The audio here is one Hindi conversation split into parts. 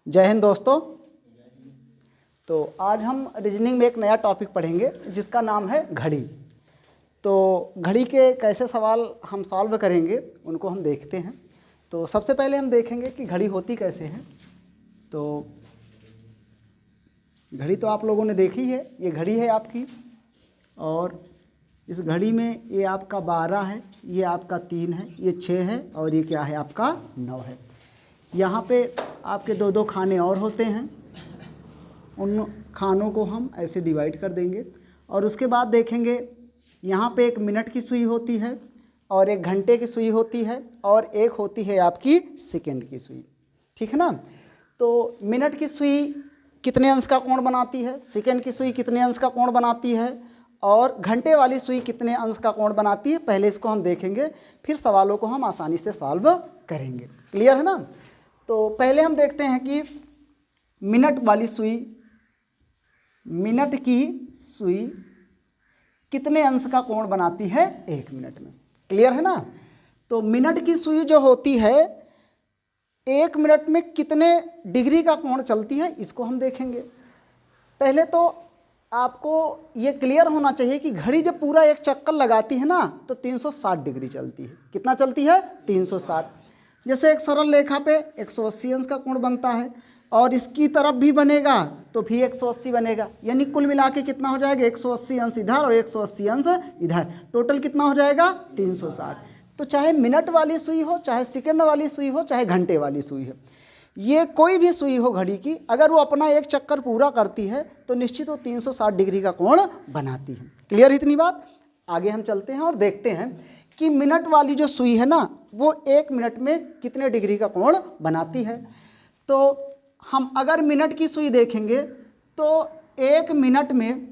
जय हिंद दोस्तों। तो आज हम रीजनिंग में एक नया टॉपिक पढ़ेंगे जिसका नाम है घड़ी। तो घड़ी के कैसे सवाल हम सॉल्व करेंगे उनको हम देखते हैं। तो सबसे पहले हम देखेंगे कि घड़ी होती कैसे है। तो घड़ी तो आप लोगों ने देखी है, ये घड़ी है आपकी, और इस घड़ी में ये आपका 12 है, ये आपका 3 है, ये 6 है और ये क्या है आपका 9 है। यहाँ पे आपके दो दो खाने और होते हैं, उन खानों को हम ऐसे डिवाइड कर देंगे। और उसके बाद देखेंगे यहाँ पे एक मिनट की सुई होती है और एक घंटे की सुई होती है और एक होती है आपकी सेकंड की सुई, ठीक है ना। तो मिनट की सुई कितने अंश का कोण बनाती है, सेकंड की सुई कितने अंश का कोण बनाती है और घंटे वाली सुई कितने अंश का कोण बनाती है, पहले इसको हम देखेंगे, फिर सवालों को हम आसानी से सॉल्व करेंगे। क्लियर है ना। तो पहले हम देखते हैं कि मिनट वाली सुई, मिनट की सुई कितने अंश का कोण बनाती है 1 मिनट में। क्लियर है ना। तो मिनट की सुई जो होती है 1 मिनट में कितने डिग्री का कोण चलती है, इसको हम देखेंगे। पहले तो आपको ये क्लियर होना चाहिए कि घड़ी जब पूरा एक चक्कर लगाती है ना तो 360 डिग्री चलती है। कितना चलती है? 360। जैसे एक सरल रेखा पे 180 अंश का कोण बनता है और इसकी तरफ भी बनेगा तो भी 180 बनेगा, यानी कुल मिला के कितना हो जाएगा 180 अंश इधर और 180 अंश इधर, टोटल कितना हो जाएगा 360। तो चाहे मिनट वाली सुई हो, चाहे सेकंड वाली सुई हो, चाहे घंटे वाली सुई हो, ये कोई भी सुई हो घड़ी की, अगर वो अपना एक चक्कर पूरा करती है तो निश्चित वो 360 डिग्री का कोण बनाती है। क्लियर इतनी बात। आगे हम चलते हैं और देखते हैं कि मिनट वाली जो सुई है ना वो 1 मिनट में कितने डिग्री का कोण बनाती है। तो हम अगर मिनट की सुई देखेंगे तो 1 मिनट में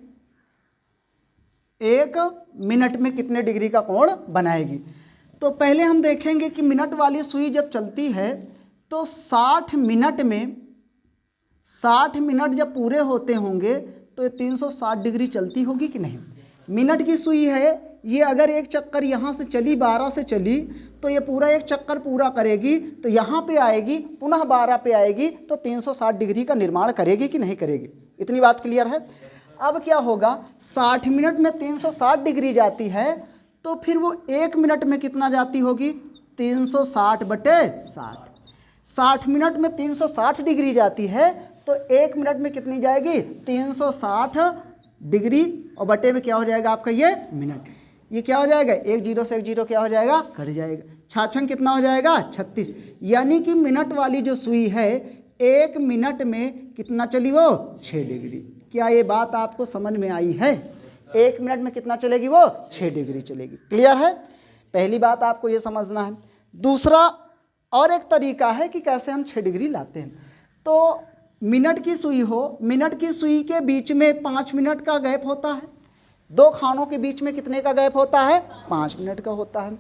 कितने डिग्री का कोण बनाएगी। तो पहले हम देखेंगे कि मिनट वाली सुई जब चलती है तो 60 मिनट जब पूरे होते होंगे तो ये 360 डिग्री चलती होगी कि नहीं। मिनट की सुई है, ये अगर एक चक्कर यहाँ से चली 12 से चली तो ये पूरा एक चक्कर पूरा करेगी तो यहाँ पे आएगी, पुनः 12 पे आएगी तो 360 डिग्री का निर्माण करेगी कि नहीं करेगी। इतनी बात क्लियर है। अब क्या होगा, 60 मिनट में 360 डिग्री जाती है तो फिर वो 1 मिनट में कितना जाती होगी 360/60। 60 मिनट में 360 डिग्री जाती है तो 1 मिनट में कितनी जाएगी 360 डिग्री और बटे में क्या हो जाएगा आपका ये मिनट। ये क्या हो जाएगा, 1 0 से 1 0 क्या हो जाएगा, कट जाएगा। छाछंग कितना हो जाएगा 36। यानी कि मिनट वाली जो सुई है 1 मिनट में कितना चली वो 6 डिग्री। क्या ये बात आपको समझ में आई है? 1 मिनट में कितना चलेगी वो 6 डिग्री चलेगी। क्लियर है। पहली बात आपको ये समझना है। दूसरा और एक तरीका है कि कैसे हम 6 डिग्री लाते हैं। तो मिनट की सुई हो, मिनट की सुई के बीच में 5 मिनट का गैप होता है, दो खानों के बीच में कितने का गैप होता है 5 मिनट का होता है।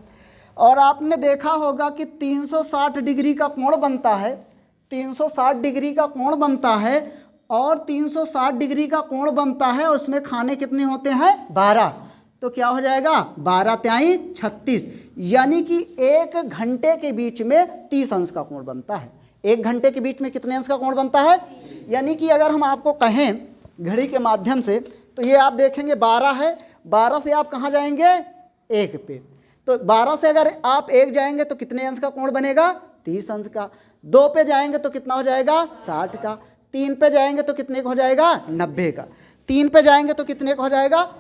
और आपने देखा होगा कि 360 डिग्री का कोण बनता है, 360 डिग्री का कोण बनता है और 360 डिग्री का कोण बनता है और उसमें खाने कितने होते हैं 12। तो क्या हो जाएगा 12 त्याई 36, यानी कि 1 घंटे के बीच में 30 अंश का कोण बनता है। 1 घंटे के बीच में कितने अंश का कोण बनता है, यानी कि अगर हम आपको कहें घड़ी के माध्यम से तो ये आप देखेंगे 12 है, 12 से आप कहाँ जाएंगे 1 पे, तो 12 से अगर आप 1 जाएंगे तो कितने अंश का कोण बनेगा 30 अंश का। 2 पे जाएंगे तो कितना हो जाएगा 60 का। 3 पे जाएंगे तो कितने का हो जाएगा 90 का। 3 पे जाएंगे तो कितने का हो जाएगा।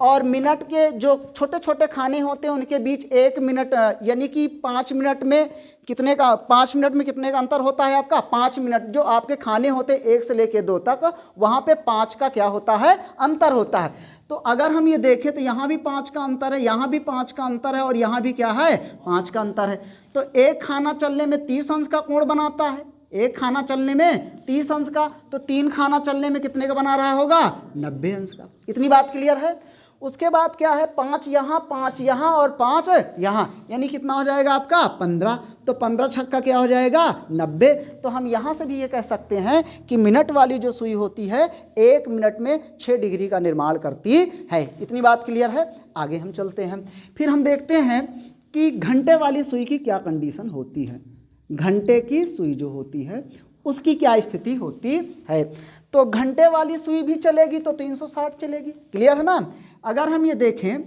और मिनट के जो छोटे छोटे खाने होते हैं उनके बीच 1 मिनट यानी कि 5 मिनट में कितने का, 5 मिनट में कितने का अंतर होता है आपका 5 मिनट। जो आपके खाने होते हैं 1 से लेके 2 तक, वहाँ पे 5 का क्या होता है अंतर होता है। तो अगर हम ये देखें तो यहाँ भी 5 का अंतर है, यहाँ भी 5 का अंतर है और यहाँ भी क्या है 5 का अंतर है। तो एक खाना चलने में 30 अंश का कोण बनाता है, एक खाना चलने में 30 अंश का, तो 3 खाना चलने में कितने का बना रहा होगा 90 अंश का। इतनी बात क्लियर है। उसके बाद क्या है 5 यहाँ, 5 यहाँ और 5 यहाँ, यानी कितना हो जाएगा आपका 15। तो 15 छक्का क्या हो जाएगा 90। तो हम यहाँ से भी ये कह सकते हैं कि मिनट वाली जो सुई होती है 1 मिनट में 6 डिग्री का निर्माण करती है। इतनी बात क्लियर है। आगे हम चलते हैं, फिर हम देखते हैं कि घंटे वाली सुई की क्या कंडीशन होती है। घंटे की सुई जो होती है उसकी क्या स्थिति होती है। तो घंटे वाली सुई भी चलेगी तो 360 चलेगी। क्लियर है ना। अगर हम ये देखें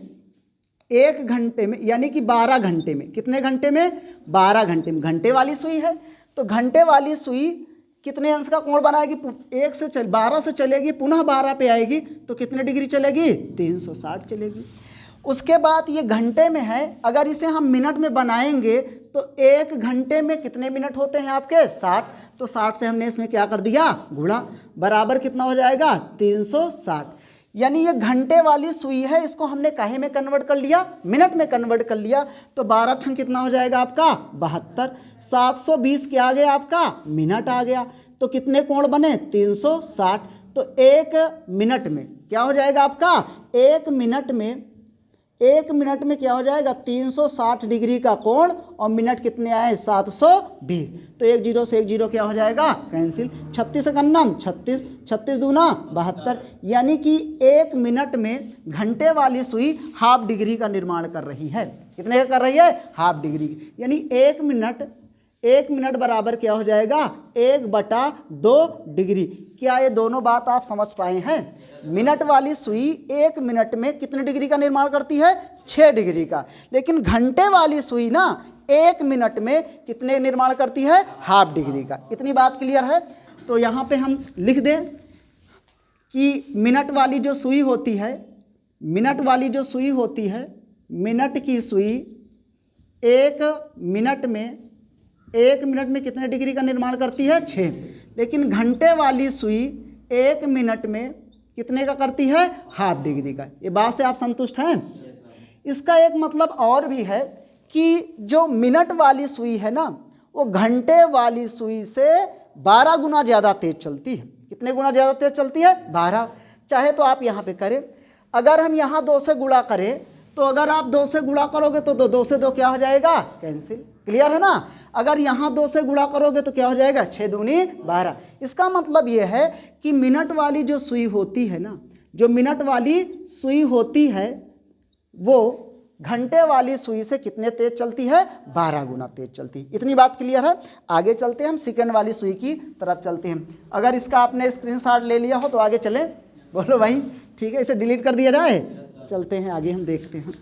1 घंटे में यानी कि 12 घंटे में, कितने घंटे में, 12 घंटे में घंटे वाली सुई है, तो घंटे वाली सुई कितने अंश का कोण बनाएगी, 12 से चलेगी, पुनः 12 पे आएगी तो कितने डिग्री चलेगी, 360 चलेगी। उसके बाद ये घंटे में है, अगर इसे हम मिनट में बनाएंगे तो 1 घंटे में कितने मिनट होते हैं आपके, 60। तो 60 से हमने इसमें क्या कर दिया, गुणा, बराबर कितना हो जाएगा, 360। यानी ये घंटे वाली सुई है, इसको हमने काहे में कन्वर्ट कर लिया, मिनट में कन्वर्ट कर लिया। तो 12 छंग कितना हो जाएगा आपका, 72। 720 क्या आ गया आपका, मिनट आ गया। तो कितने कोण बने, 360। तो 1 मिनट में क्या हो जाएगा आपका, 1 मिनट में क्या हो जाएगा, 360 डिग्री का कोण, और मिनट कितने आए, 720। तो 1 0 से 1 0 क्या हो जाएगा, कैंसिल। 36 का नाम 36, 36 दूना 72। यानी कि 1 मिनट में घंटे वाली सुई हाफ डिग्री का निर्माण कर रही है। कितने का कर रही है, हाफ डिग्री। यानी 1 मिनट बराबर क्या हो जाएगा, 1/2 डिग्री। क्या ये दोनों बात आप समझ पाए हैं। मिनट वाली सुई 1 मिनट में कितने डिग्री का निर्माण करती है, 6 डिग्री का। लेकिन घंटे वाली सुई ना 1 मिनट में कितने निर्माण करती है, हाफ डिग्री का। इतनी बात क्लियर है। तो यहाँ पे हम लिख दें कि मिनट वाली जो सुई होती है, मिनट की सुई 1 मिनट में कितने डिग्री का निर्माण करती है, 6। लेकिन घंटे वाली सुई 1 मिनट में कितने का करती है, हाफ डिग्री का। ये बात से आप संतुष्ट हैं। इसका एक मतलब और भी है कि जो मिनट वाली सुई है ना, वो घंटे वाली सुई से 12 गुना ज़्यादा तेज चलती है। कितने गुना ज़्यादा तेज चलती है, 12। चाहे तो आप यहाँ पे करें, अगर हम यहाँ 2 से गुणा करें तो अगर आप 2 से गुणा करोगे तो 2 से 2 क्या हो जाएगा, कैंसिल। क्लियर है ना। अगर यहाँ 2 से गुणा करोगे तो क्या हो जाएगा, 6 दूनी 12। इसका मतलब ये है कि मिनट वाली जो सुई होती है ना, जो मिनट वाली सुई होती है वो घंटे वाली सुई से कितने तेज चलती है, 12 गुना तेज चलती है। इतनी बात क्लियर है। आगे चलते हैं, हम सेकंड वाली सुई की तरफ चलते हैं। अगर इसका आपने स्क्रीनशॉट ले लिया हो तो आगे चलें। बोलो भाई, ठीक है, इसे डिलीट कर दिया जाए। चलते हैं आगे, हम देखते हैं।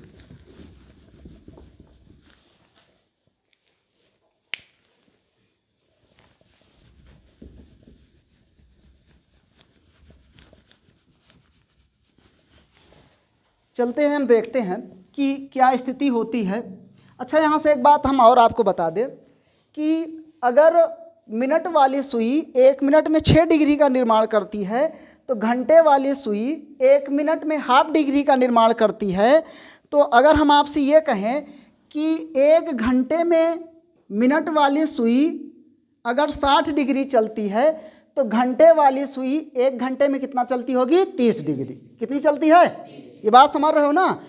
चलते हैं, हम देखते हैं कि क्या स्थिति होती है। अच्छा, यहाँ से एक बात हम और आपको बता दें कि अगर मिनट वाली सुई 1 मिनट में 6 डिग्री का निर्माण करती है, तो घंटे वाली सुई 1 मिनट में हाफ डिग्री का निर्माण करती है। तो अगर हम आपसे ये कहें कि 1 घंटे में मिनट वाली सुई अगर 60 डिग्री चलती है, तो घंटे वाली सुई 1 घंटे में कितना चलती होगी, 30 डिग्री। कितनी चलती है, ये बात समझ रहे हो ना।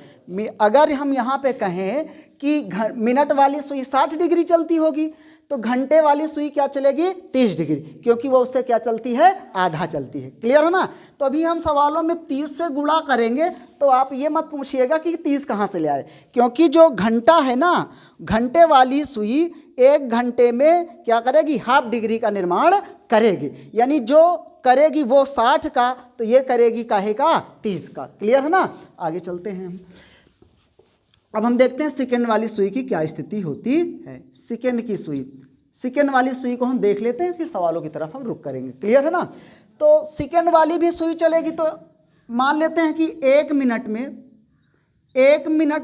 अगर हम यहाँ पे कहें कि मिनट वाली सुई 60 डिग्री चलती होगी, तो घंटे वाली सुई क्या चलेगी, 30 डिग्री, क्योंकि वो उससे क्या चलती है, आधा चलती है। क्लियर है ना। तो अभी हम सवालों में 30 से गुणा करेंगे, तो आप ये मत पूछिएगा कि 30 कहाँ से ले आए, क्योंकि जो घंटा है ना, घंटे वाली सुई 1 घंटे में क्या करेगी, हाफ डिग्री का निर्माण करेगी। यानी जो करेगी वो 60 का, तो ये करेगी काहे का, 30 का। क्लियर है ना। आगे चलते हैं हम। अब हम देखते हैं सेकंड वाली सुई की क्या स्थिति होती है। सेकंड वाली सुई को हम देख लेते हैं, फिर सवालों की तरफ हम रुक करेंगे। क्लियर है ना। तो सेकंड वाली भी सुई चलेगी। तो मान लेते हैं कि 1 मिनट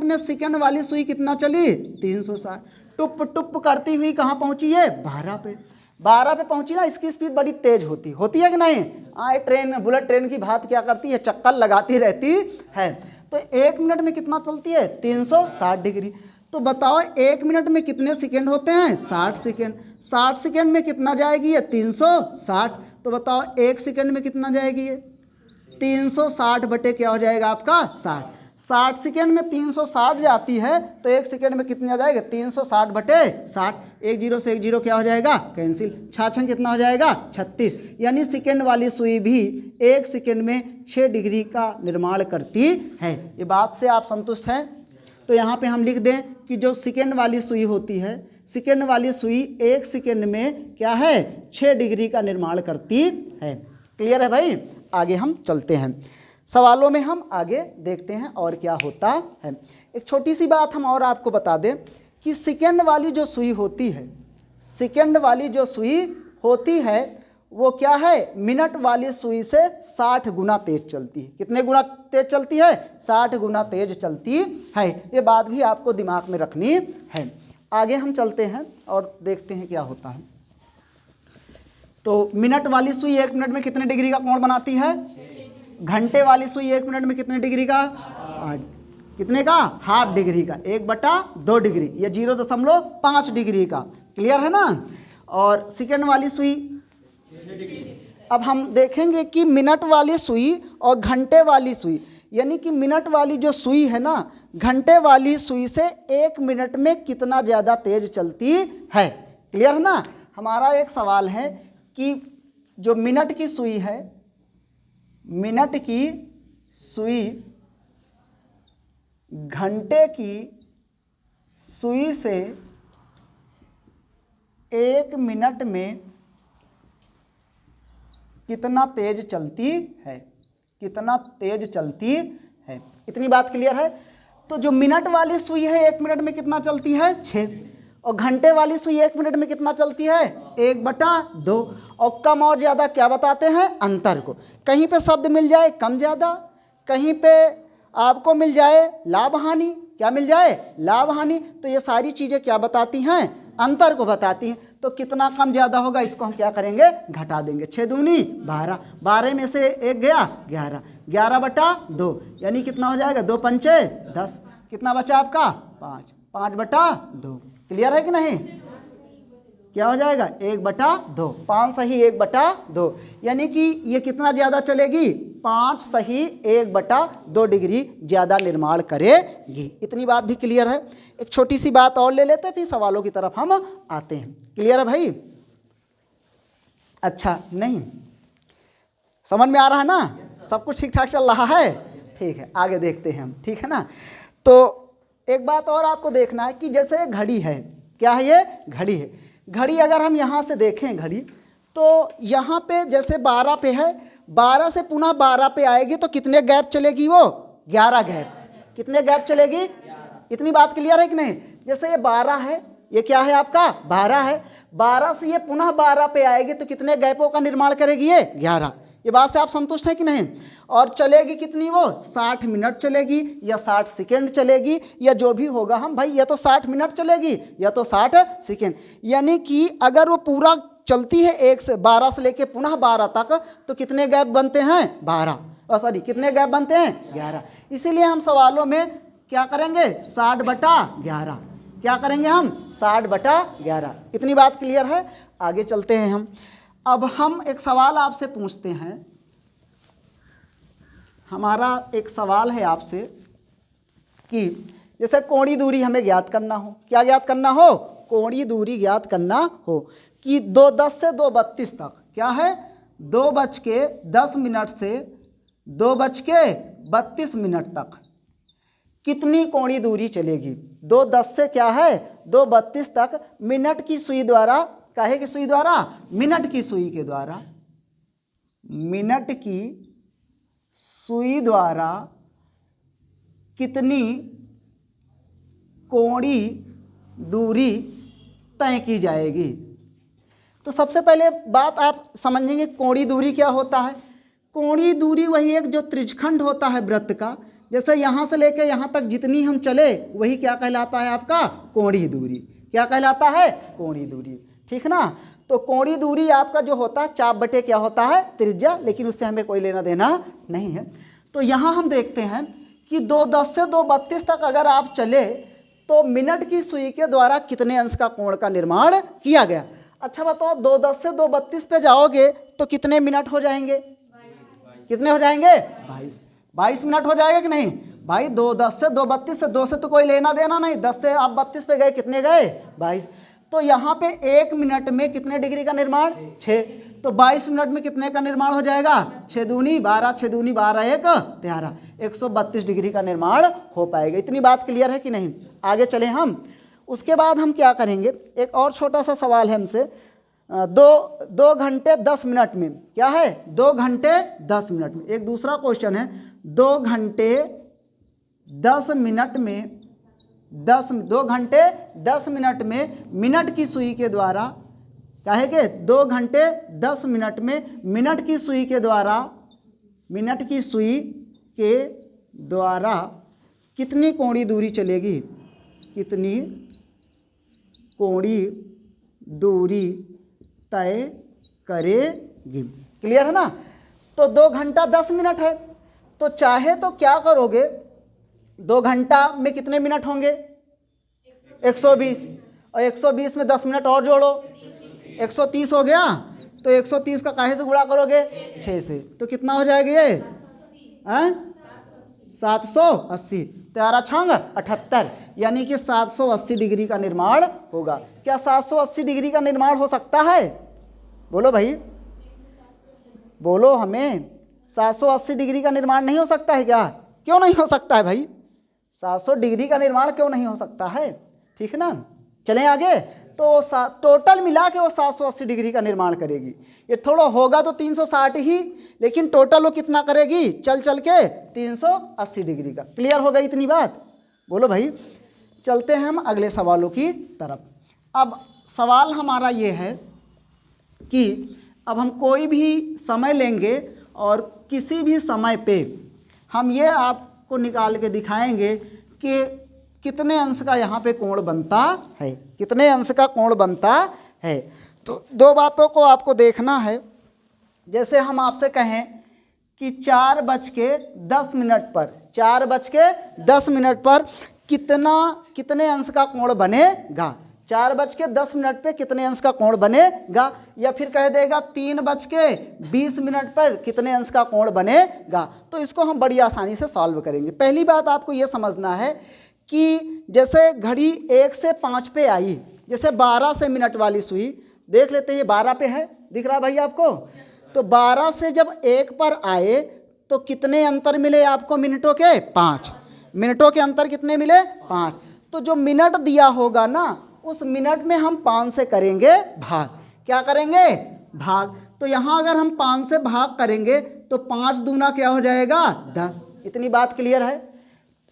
में सेकंड वाली सुई कितना चली, 360। टुप टुप करती हुई कहाँ पहुंची है, 12 पे पहुंची ना। इसकी स्पीड बड़ी तेज होती है कि नहीं। ट्रेन, बुलेट ट्रेन की भांति क्या करती है, चक्कर लगाती रहती है। तो 1 मिनट में कितना चलती है, 360 डिग्री। तो बताओ 1 मिनट में कितने सेकंड होते हैं, 60 सेकंड। 60 सेकंड में कितना जाएगी ये, 360। तो बताओ 1 सेकंड में कितना जाएगी ये, 360 बटे क्या हो जाएगा आपका, 60। 60 सेकंड में 360 जाती है, तो 1 सेकंड में कितना जाएगा, 360 बटे 60। 1 0 से 1 0 क्या हो जाएगा, कैंसिल। 6 कितना हो जाएगा, 36। यानी सेकंड वाली सुई भी 1 सेकंड में 6 डिग्री का निर्माण करती है। ये बात से आप संतुष्ट हैं। तो यहाँ पे हम लिख दें कि जो सेकंड वाली सुई होती है, सेकेंड वाली सुई 1 सेकेंड में क्या है 6 डिग्री का निर्माण करती है। क्लियर है भाई। आगे हम चलते हैं, सवालों में हम आगे देखते हैं और क्या होता है। एक छोटी सी बात हम और आपको बता दें कि सेकेंड वाली जो सुई होती है, सेकेंड वाली जो सुई होती है वो क्या है मिनट वाली सुई से 60 गुना तेज चलती है। कितने गुना तेज चलती है 60 गुना तेज चलती है। ये बात भी आपको दिमाग में रखनी है। आगे हम चलते हैं और देखते हैं क्या होता है। तो मिनट वाली सुई 1 मिनट में कितने डिग्री का कोण बनाती है, घंटे वाली सुई 1 मिनट में कितने डिग्री का, कितने का, ½ डिग्री का, 1/2 डिग्री, या 0.5 डिग्री का। क्लियर है ना। और सेकेंड वाली सुई, अब हम देखेंगे कि मिनट वाली सुई और घंटे वाली सुई, यानी कि मिनट वाली जो सुई है ना घंटे वाली सुई से 1 मिनट में कितना ज़्यादा तेज चलती है। क्लियर है ना। हमारा एक सवाल है कि जो मिनट की सुई है, मिनट की सुई घंटे की सुई से 1 मिनट में कितना तेज चलती है, कितना तेज चलती है। इतनी बात क्लियर है। तो जो मिनट वाली सुई है 1 मिनट में कितना चलती है 6, और घंटे वाली सुई 1 मिनट में कितना चलती है 1/2। और कम और ज़्यादा क्या बताते हैं, अंतर को। कहीं पे शब्द मिल जाए कम ज़्यादा, कहीं पे आपको मिल जाए लाभ हानि, क्या मिल जाए लाभ हानि, तो ये सारी चीज़ें क्या बताती हैं, अंतर को बताती हैं। तो कितना कम ज़्यादा होगा इसको हम क्या करेंगे, घटा देंगे। 6 दूनी 12, 12 में से 1 गया 11, 11/2, यानी कितना हो जाएगा 2 पंचे 10, कितना बचा आपका 5, 5/2। क्लियर है कि नहीं। क्या हो जाएगा 1/2, 5 सही 1/2, यानी कि ये कितना ज़्यादा चलेगी 5 सही 1/2 डिग्री ज़्यादा निर्माण करेगी। इतनी बात भी क्लियर है। एक छोटी सी बात और ले लेते हैं फिर सवालों की तरफ हम आते हैं। क्लियर है भाई। अच्छा, नहीं समझ में आ रहा है ना, सब कुछ ठीक ठाक चल रहा है। ठीक है, आगे देखते हैं हम। ठीक है ना। तो एक बात और आपको देखना है कि जैसे घड़ी है, क्या है ये घड़ी है। घड़ी अगर हम यहाँ से देखें घड़ी, तो यहाँ पे जैसे 12 पे है, 12 से पुनः 12 पे आएगी तो कितने गैप चलेगी वो 11 गैप। कितने गैप चलेगी, इतनी बात क्लियर है कि नहीं। जैसे ये 12 है, ये क्या है आपका 12 है, 12 से ये पुनः 12 पे आएगी तो कितने गैपों का निर्माण करेगी ये 11। ये बात से आप संतुष्ट हैं कि नहीं। और चलेगी कितनी वो 60 मिनट चलेगी या 60 सेकेंड चलेगी या जो भी होगा हम भाई, या तो 60 मिनट चलेगी या तो 60 सेकेंड। यानी कि अगर वो पूरा चलती है 1 से 12 से लेके पुनः 12 तक तो कितने गैप बनते हैं 12, सॉरी कितने गैप बनते हैं 11। इसीलिए हम सवालों में क्या करेंगे 60/11, क्या करेंगे हम 60/11। इतनी बात क्लियर है। आगे चलते हैं हम। अब हम एक सवाल आपसे पूछते हैं। हमारा एक सवाल है आपसे कि जैसे कोणीय दूरी हमें ज्ञात करना हो, क्या ज्ञात करना हो, कोणीय दूरी ज्ञात करना हो कि 2:10 से 2:32 तक, क्या है 2:10 से 2:32 तक कितनी कोणीय दूरी चलेगी। 2:10 से क्या है 2:32 तक मिनट की सुई द्वारा, काहे की सुई द्वारा, मिनट की सुई के द्वारा, मिनट की सुई द्वारा कितनी कोणीय दूरी तय की जाएगी। तो सबसे पहले बात आप समझेंगे कोणीय दूरी क्या होता है। कोणीय दूरी वही एक जो त्रिज्यखंड होता है वृत्त का, जैसे यहाँ से लेकर यहाँ तक जितनी हम चले वही क्या कहलाता है आपका कोणीय दूरी। क्या कहलाता है कोणीय दूरी। ठीक ना। तो कोणीय दूरी आपका जो होता है चाप बटे क्या होता है त्रिज्या, लेकिन उससे हमें कोई लेना देना नहीं है। तो यहाँ हम देखते हैं कि 2:10 से 2:32 तक अगर आप चले तो मिनट की सुई के द्वारा कितने अंश का कोण का निर्माण किया गया। अच्छा बताओ 2:10 से 2:32 पे जाओगे तो कितने मिनट हो जाएंगे, कितने हो जाएंगे 22 मिनट हो जाएगा कि नहीं भाई। 2:10 से 2:32 से 2 से तो कोई लेना देना नहीं, 10 से आप 32 पे गए कितने गए 22। तो यहाँ पे 1 मिनट में कितने डिग्री का निर्माण 6, तो 22 मिनट में कितने का निर्माण हो जाएगा 6 दूनी 12, 6 दूनी 12, 1 13, 132 डिग्री का निर्माण हो पाएगा। इतनी बात क्लियर है कि नहीं। आगे चले हम। उसके बाद हम क्या करेंगे, एक और छोटा सा सवाल है हमसे, 2 घंटे 10 मिनट में क्या है, 2 घंटे 10 मिनट में। एक दूसरा क्वेश्चन है 2 घंटे 10 मिनट में 2 घंटे 10 मिनट में मिनट की सुई के द्वारा क्या है कि 2 घंटे 10 मिनट में मिनट की सुई के द्वारा कितनी कोणीय दूरी चलेगी, कितनी कोणीय दूरी तय करेगी। क्लियर है ना। तो 2 घंटा 10 मिनट है, तो चाहे तो क्या करोगे, 2 घंटा में कितने मिनट होंगे 120, और 120 में 10 मिनट और जोड़ो 130 हो गया। तो 130 का काहे से गुणा करोगे 6 से, तो कितना हो जाएगा ये 780, 13 छंग 78, यानी कि 780 डिग्री का निर्माण होगा। क्या 780 डिग्री का निर्माण हो सकता है, बोलो भाई, बोलो हमें, 780 डिग्री का निर्माण नहीं हो सकता है क्या, क्यों नहीं हो सकता है भाई, 700 डिग्री का निर्माण क्यों नहीं हो सकता है, ठीक है ना। चलें आगे, तो टोटल मिला के वो 780 डिग्री का निर्माण करेगी। ये थोड़ा होगा तो 360 ही, लेकिन टोटल वो कितना करेगी, चल चल के 380 डिग्री का। क्लियर हो गई इतनी बात, बोलो भाई। चलते हैं हम अगले सवालों की तरफ। अब सवाल हमारा ये है कि अब हम कोई भी समय लेंगे और किसी भी समय पे हम ये आपको निकाल के दिखाएंगे कि कितने अंश का यहाँ पे कोण बनता है, कितने अंश का कोण बनता है। तो 2 बातों को आपको देखना है। जैसे हम आपसे कहें कि 4:10 पर 4:10 पर कितने अंश का कोण बनेगा, 4:10 पे कितने अंश का कोण बनेगा, या फिर कह देगा 3:20 पर कितने अंश का कोण बनेगा। तो इसको हम बड़ी आसानी से सॉल्व करेंगे। पहली बात आपको ये समझना है कि जैसे घड़ी 1 से 5 पे आई, जैसे 12 से मिनट वाली सुई देख लेते हैं, ये 12 पे है, दिख रहा भाई आपको। तो 12 से जब 1 पर आए तो कितने अंतर मिले आपको मिनटों के, 5 मिनटों के अंतर कितने मिले, 5। तो जो मिनट दिया होगा ना, उस मिनट में हम 5 से करेंगे भाग। क्या करेंगे, भाग। तो यहाँ अगर हम 5 से भाग करेंगे तो 5 दूना क्या हो जाएगा 10। इतनी बात क्लियर है,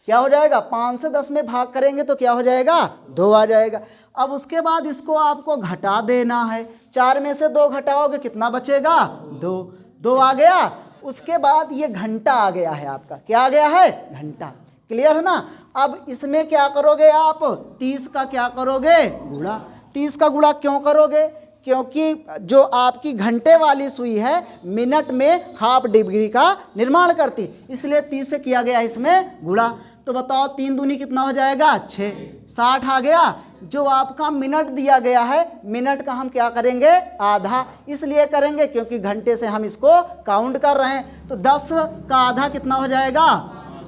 क्या हो जाएगा, 5 से 10 में भाग करेंगे तो क्या हो जाएगा 2 आ जाएगा। अब उसके बाद इसको आपको घटा देना है, 4 में से 2 घटाओगे कितना बचेगा 2 आ गया। उसके बाद ये घंटा आ गया है आपका, क्या आ गया है, घंटा। क्लियर है ना। अब इसमें क्या करोगे आप, 30 का क्या करोगे गुणा। 30 का गुणा क्यों करोगे, क्योंकि जो आपकी घंटे वाली सुई है मिनट में हाफ डिग्री का निर्माण करती, इसलिए 30 से किया गया इसमें गुणा। तो बताओ 3 दूनी कितना हो जाएगा 6, 60 आ गया। जो आपका मिनट दिया गया है, मिनट का हम क्या करेंगे आधा, इसलिए करेंगे क्योंकि घंटे से हम इसको काउंट कर रहे हैं। तो 10 का आधा कितना हो जाएगा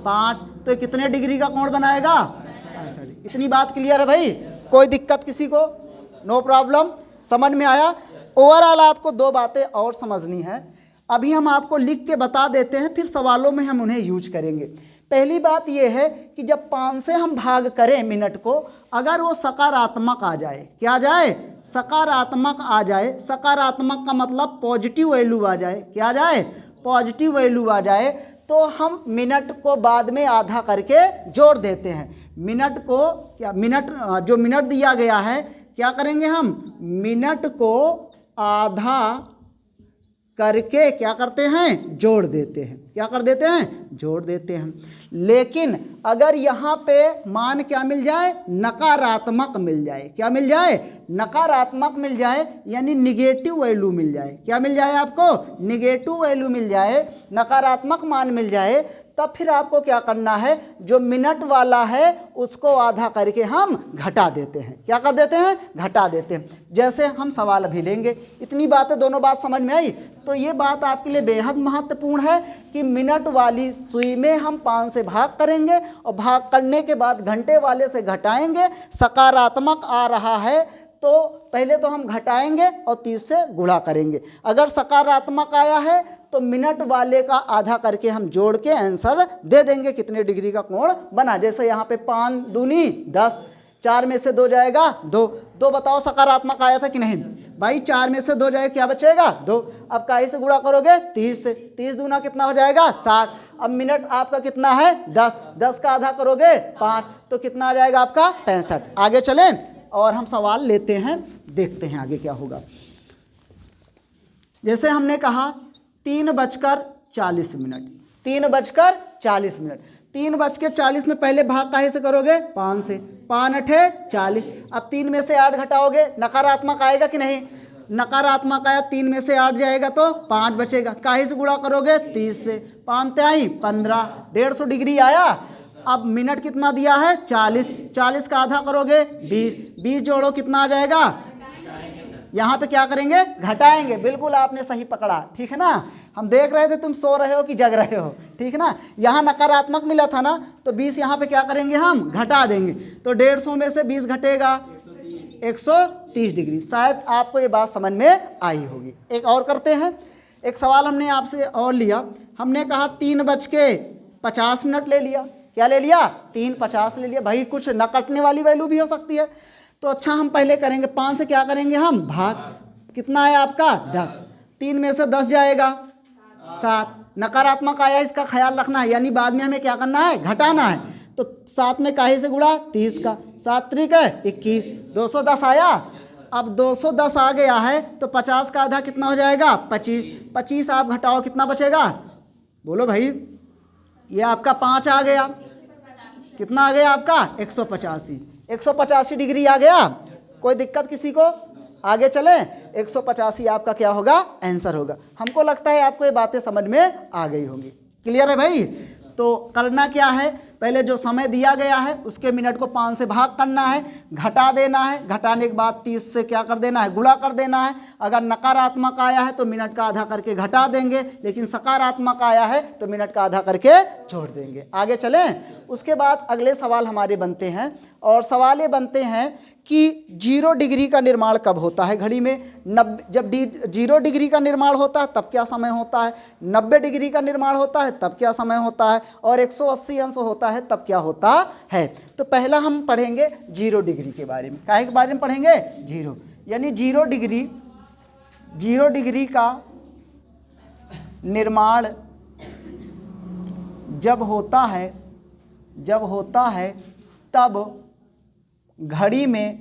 5, तो कितने डिग्री का कोण बनाएगा 65। इतनी बात क्लियर है भाई, कोई दिक्कत किसी को, नो प्रॉब्लम, समझ में आया। ओवरऑल आपको 2 बातें और समझनी है, अभी हम आपको लिख के बता देते हैं, फिर सवालों में हम उन्हें यूज करेंगे। पहली बात यह है कि जब 5 से हम भाग करें मिनट को, अगर वो सकारात्मक आ जाए, क्या आ जाए, सकारात्मक आ जाए, सकारात्मक का मतलब पॉजिटिव वैल्यू आ जाए, क्या आ जाए, पॉजिटिव वैल्यू आ जाए, तो हम मिनट को बाद में आधा करके जोड़ देते हैं। मिनट को क्या, मिनट जो मिनट दिया गया है क्या करेंगे हम, मिनट को आधा करके क्या करते हैं, जोड़ देते हैं। क्या कर देते हैं, जोड़ देते हैं। लेकिन अगर यहाँ पे मान क्या मिल जाए, नकारात्मक मिल जाए, क्या मिल जाए, नकारात्मक मिल जाए, यानी निगेटिव वैल्यू मिल जाए। क्या मिल जाए आपको, निगेटिव वैल्यू मिल जाए, नकारात्मक मान मिल जाए, तब फिर आपको क्या करना है, जो मिनट वाला है उसको आधा करके हम घटा देते हैं। क्या कर देते हैं, घटा देते हैं। जैसे हम सवाल अभी लेंगे। इतनी बातें, दोनों बात समझ में आई। तो ये बात आपके लिए बेहद महत्वपूर्ण है कि मिनट वाली सुई में हम 5 से भाग करेंगे और भाग करने के बाद घंटे वाले से घटाएंगे। सकारात्मक आ रहा है तो पहले तो हम घटाएंगे और 30 से गुणा करेंगे। अगर सकारात्मक आया है तो मिनट वाले का आधा करके हम जोड़ के आंसर दे देंगे कितने डिग्री का कोण बना। जैसे यहाँ पे 5 दूनी 10, 4 में से 2 जाएगा 2, 2 बताओ सकारात्मक आया था कि नहीं भाई, 4 में से 2 जाएगा क्या बचेगा 2। अब काहे से गुणा करोगे 30 से, 30 दूना कितना हो जाएगा 60। अब मिनट आपका कितना है 10, 10 का आधा करोगे 5, तो कितना आ जाएगा आपका 65। आगे चलें और हम सवाल लेते हैं, देखते हैं आगे क्या होगा। जैसे हमने कहा 3:40 मिनट, 3:40 मिनट, 3:40 में पहले भाग काहे से करोगे 5 से, 5 अठे 40। अब 3 में से 8 घटाओगे, नकारात्मक आएगा कि नहीं, नकारात्मक आया, 3 में से 8 जाएगा तो 5 बचेगा, काहे से गुणा करोगे 30 से, 5 त्याई 15, 150 डिग्री आया। अब मिनट कितना दिया है 40, 40 का आधा करोगे 20, 20 जोड़ो कितना आ जाएगा, यहाँ पे क्या करेंगे घटाएंगे। बिल्कुल आपने सही पकड़ा, ठीक है ना। हम देख रहे थे तुम सो रहे हो कि जग रहे हो, ठीक है ना। यहाँ नकारात्मक मिला था ना, तो 20 यहाँ पे क्या करेंगे हम घटा देंगे, तो 150 में से 20 घटेगा 130 डिग्री। शायद आपको ये बात समझ में आई होगी। एक और करते हैं, एक सवाल हमने आपसे और लिया, हमने कहा 3:50 मिनट ले लिया, क्या ले लिया 3:50 ले लिया। भाई कुछ न कटने वाली वैल्यू भी हो सकती है, तो अच्छा हम पहले करेंगे 5 से क्या करेंगे हम भाग, कितना है आपका 10, 3 में से 10 जाएगा 7, नकारात्मक आया इसका ख्याल रखना है, यानी बाद में हमें क्या करना है घटाना है। तो 7 में काहे से गुणा 30 का, 7 त्रिक 21, 210 आया। अब 210 आ गया है तो 50 का आधा कितना हो जाएगा 25, 25 आप घटाओ कितना बचेगा, बोलो भाई, ये आपका 5 आ गया, कितना आ गया आपका 185, 185 डिग्री आ गया। कोई दिक्कत किसी को, आगे चले, 185 आपका क्या होगा आंसर होगा। हमको लगता है आपको ये बातें समझ में आ गई होंगी, क्लियर है भाई। तो करना क्या है, पहले जो समय दिया गया है उसके मिनट को 5 से भाग करना है, घटा देना है, घटाने के बाद 30 से क्या कर देना है गुणा कर देना है। अगर नकारात्मक आया है तो मिनट का आधा करके घटा देंगे, लेकिन सकारात्मक आया है तो मिनट का आधा करके छोड़ देंगे। आगे चलें, उसके बाद अगले सवाल हमारे बनते हैं, और सवाल ये बनते हैं कि 0 डिग्री का निर्माण कब होता है घड़ी में। जब 0 डिग्री का निर्माण होता है तब क्या समय होता है, 90 डिग्री का निर्माण होता है तब क्या समय होता है, और 180 अंश होता है तब क्या होता है। तो पहला हम पढ़ेंगे 0 डिग्री के बारे में। काहे के बारे में पढ़ेंगे 0, यानी 0 डिग्री का निर्माण जब होता है तब घड़ी में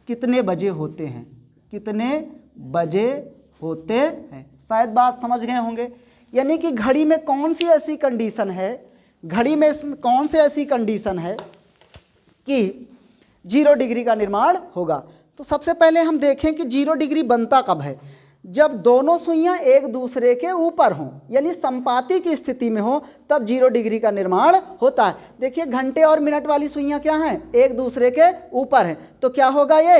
कितने बजे होते हैं, कितने बजे होते हैं। शायद बात समझ गए होंगे, यानी कि घड़ी में कौन सी ऐसी कंडीशन है, घड़ी में इसमें कौन सी ऐसी कंडीशन है कि 0 डिग्री का निर्माण होगा। तो सबसे पहले हम देखें कि 0 डिग्री बनता कब है, जब दोनों सुइयां एक दूसरे के ऊपर हों, यानी संपाती की स्थिति में हो, तब 0 डिग्री का निर्माण होता है। देखिए घंटे और मिनट वाली सुइयां क्या हैं, एक दूसरे के ऊपर हैं, तो क्या होगा ये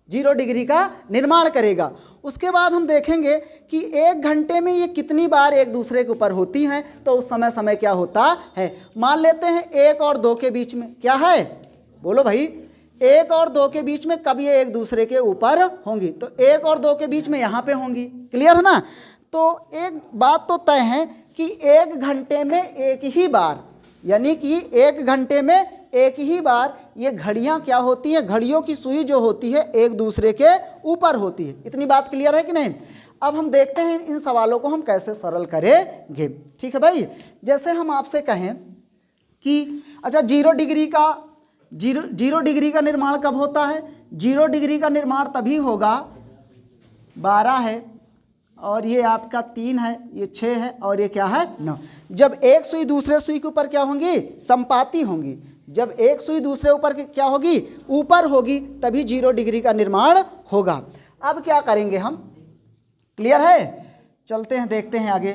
0 डिग्री का निर्माण करेगा। उसके बाद हम देखेंगे कि 1 घंटे में ये कितनी बार एक दूसरे के ऊपर होती हैं, तो उस समय क्या होता है। मान लेते हैं 1 और 2 के बीच में क्या है, बोलो भाई, 1 और 2 के बीच में कब ये एक दूसरे के ऊपर होंगी, तो 1 और 2 के बीच में यहाँ पे होंगी, क्लियर है ना। तो एक बात तो तय है कि 1 घंटे में एक ही बार, यानी कि 1 घंटे में एक ही बार ये घड़ियाँ क्या होती हैं, घड़ियों की सुई जो होती है एक दूसरे के ऊपर होती है। इतनी बात क्लियर है कि नहीं। अब हम देखते हैं इन सवालों को हम कैसे सरल करेंगे, ठीक है भाई। जैसे हम आपसे कहें कि अच्छा 0 डिग्री का निर्माण कब होता है, 0 डिग्री का निर्माण तभी होगा, 12 है और ये आपका 3 है, ये 6 है और ये क्या है 9, जब एक सुई दूसरे सुई के ऊपर क्या होंगी संपाती होंगी, जब एक सुई दूसरे ऊपर क्या होगी ऊपर होगी, तभी 0 डिग्री का निर्माण होगा। अब क्या करेंगे हम, क्लियर है, चलते हैं देखते हैं आगे।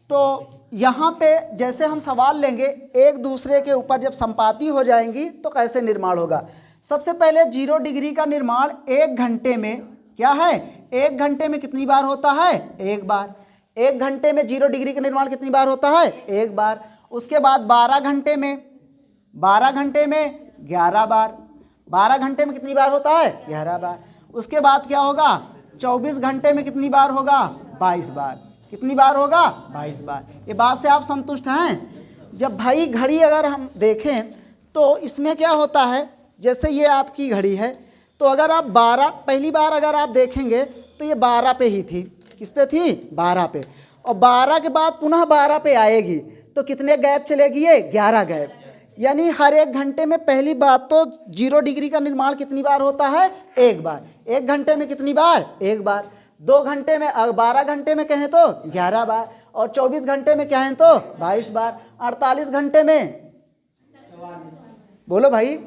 तो यहाँ पे जैसे हम सवाल लेंगे एक दूसरे के ऊपर जब संपाती हो जाएंगी तो कैसे निर्माण होगा। सबसे पहले 0 डिग्री का निर्माण 1 घंटे में क्या है, 1 घंटे में कितनी बार होता है, 1 बार। 1 घंटे में 0 डिग्री का निर्माण कितनी बार होता है, 1 बार। उसके बाद 12 घंटे में 11 बार, 12 घंटे में कितनी बार होता है 11 बार। उसके बाद क्या होगा 24 घंटे में कितनी बार होगा 22 बार, कितनी बार होगा 22 बार। ये बात से आप संतुष्ट हैं। जब भाई घड़ी अगर हम देखें तो इसमें क्या होता है, जैसे ये आपकी घड़ी है, तो अगर आप 12 पहली बार अगर आप देखेंगे तो ये 12 पे ही थी। किस पे थी? 12 पे। और 12 के बाद पुनः 12 पे आएगी तो कितने गैप चलेगी ये? 11 गैप। यानी हर 1 घंटे में पहली बात तो 0 डिग्री का निर्माण कितनी बार होता है? 1 बार। 1 घंटे में कितनी बार? 1 बार। 2 घंटे में 12 घंटे में कहें तो 11 बार, और 24 घंटे में कहें तो 22 बार। 48 घंटे में बोलो भाई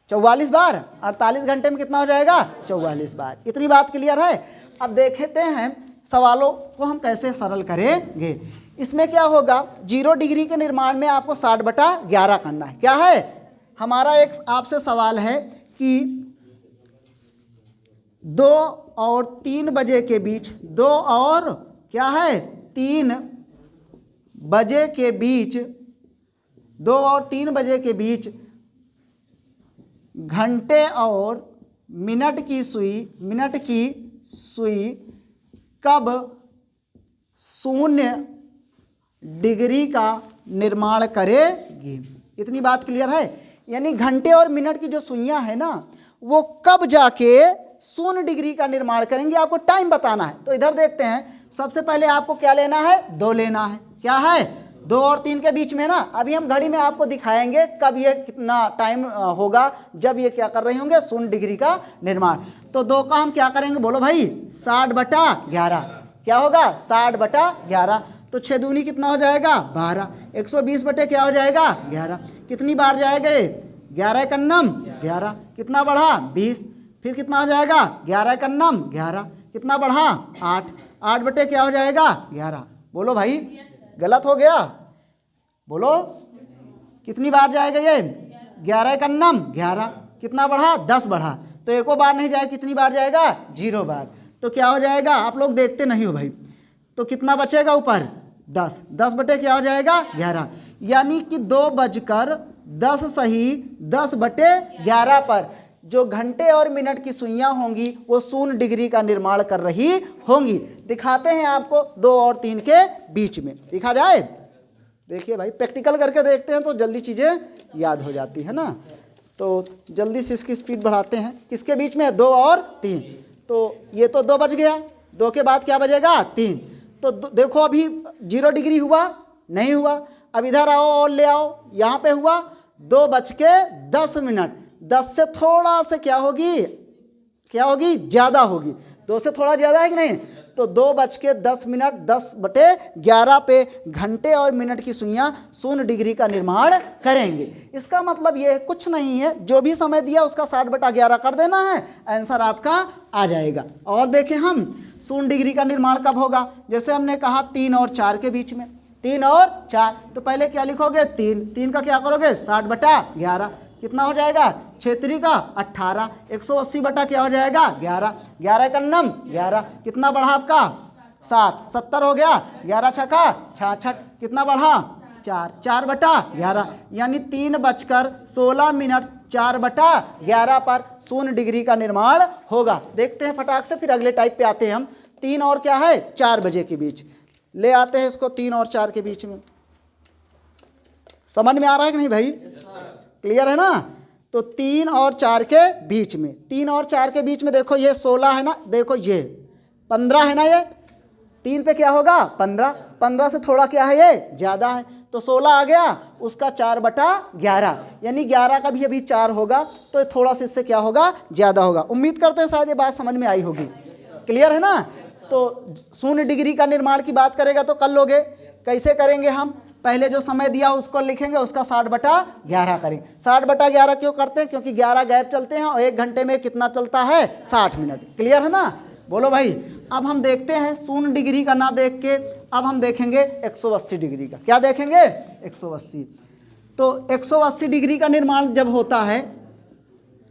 44 बार। 48 घंटे में कितना हो जाएगा? 44 बार। इतनी बात क्लियर है? अब देखते हैं सवालों को हम कैसे सरल करेंगे। इसमें क्या होगा? 0 डिग्री के निर्माण में आपको 60/11 करना है। क्या है हमारा? एक आपसे सवाल है कि 2 और 3 बजे के बीच, 2 और क्या है? 3 बजे के बीच, 2 और 3 बजे के बीच घंटे और मिनट की सुई कब 0 डिग्री का निर्माण करेगी। इतनी बात क्लियर है? यानी घंटे और मिनट की जो सुइयां है ना, वो कब जाके 0 डिग्री का निर्माण करेंगे, आपको टाइम बताना है। तो इधर देखते हैं, सबसे पहले आपको क्या लेना है? 2 लेना है। क्या है? 2 और 3 के बीच में ना, अभी हम घड़ी में आपको दिखाएंगे कब ये कितना टाइम होगा जब ये क्या कर रहे होंगे? 0 डिग्री का निर्माण। तो 2 का हम क्या करेंगे? बोलो भाई 60/11। क्या होगा? 60/11। तो 6 दूनी कितना हो जाएगा? 12। 120 बटे क्या हो जाएगा? 11। कितनी बार जाएगा? 11 एकन्नम 11। कितना बढ़ा? 20। फिर कितना हो जाएगा? 11 एकन्नम 11। कितना बढ़ा? 8। 8 बटे क्या हो जाएगा? 11। बोलो भाई गलत हो गया? बोलो कितनी बार जाएगा ये? 11 एकन्नम 11। कितना बढ़ा? 10 बढ़ा। तो एको बार नहीं जाएगा, कितनी बार जाएगा? 0 बार। तो क्या हो जाएगा? आप लोग देखते नहीं हो भाई, तो कितना बचेगा ऊपर? 10। 10 बटे क्या हो जाएगा? 11। यानी कि 2:10 सही 10/11 पर जो घंटे और मिनट की सुइयां होंगी वो 0 डिग्री का निर्माण कर रही होंगी। दिखाते हैं आपको 2 और 3 के बीच में। दिखा जाए? देखिए भाई प्रैक्टिकल करके देखते हैं तो जल्दी चीज़ें याद हो जाती है ना। तो जल्दी से इसकी स्पीड बढ़ाते हैं। किसके बीच में? 2 और 3। तो ये तो 2 बज गया, 2 के बाद क्या बजेगा? 3। तो देखो अभी 0 डिग्री हुआ नहीं हुआ। अब इधर आओ और ले आओ, यहाँ पे हुआ 2:10। 10 से थोड़ा से क्या होगी? क्या होगी? ज़्यादा होगी। 2 से थोड़ा ज़्यादा है कि नहीं? तो 2:10 10/11 पे घंटे और मिनट की सुइयां 0 डिग्री का निर्माण करेंगे। इसका मतलब ये कुछ नहीं है, जो भी समय दिया उसका 60/11 कर देना है, आंसर आपका आ जाएगा। और देखें हम 0 डिग्री का निर्माण कब होगा? जैसे हमने कहा 3 और 4 के बीच में, 3 और 4। तो पहले क्या लिखोगे? 3 का क्या करोगे? 60/11। कितना हो जाएगा? 6 का 18। 180 बटा क्या हो जाएगा? 11। 11 एकन्नम 11। कितना बढ़ा आपका? 7। 70 हो गया। 11 छक्का 66। कितना बढ़ा? 4। 4/11 यानी 3:16 4/11 पर 0 डिग्री का निर्माण होगा। देखते हैं फटाक से, फिर अगले टाइप पे आते हैं हम। 3 और क्या है? 4 बजे के बीच ले आते हैं इसको। 3 और 4 के बीच में समझ में आ रहा है कि नहीं भाई? क्लियर है ना? तो 3 और 4 के बीच में, 3 और 4 के बीच में देखो ये 16 है ना, देखो ये 15 है ना, ये 3 पे क्या होगा? 15। 15 से थोड़ा क्या है? ये ज़्यादा है, तो 16 आ गया, उसका 4/11 यानी 11 का भी अभी 4 होगा, तो थोड़ा सा इससे क्या होगा? ज़्यादा होगा। उम्मीद करते हैं शायद ये बात समझ में आई होगी। क्लियर है ना? तो 0 डिग्री का निर्माण की बात करेगा तो कर लोगे। कैसे करेंगे हम? पहले जो समय दिया उसको लिखेंगे, उसका 60/11 करेंगे। 60/11 क्यों करते हैं? क्योंकि 11 गैप चलते हैं और 1 घंटे में कितना चलता है? 60 मिनट। क्लियर है ना? बोलो भाई। अब हम देखते हैं 0 डिग्री का ना देख के, अब हम देखेंगे 180 डिग्री का। क्या देखेंगे? 180। तो 180 डिग्री का निर्माण जब होता है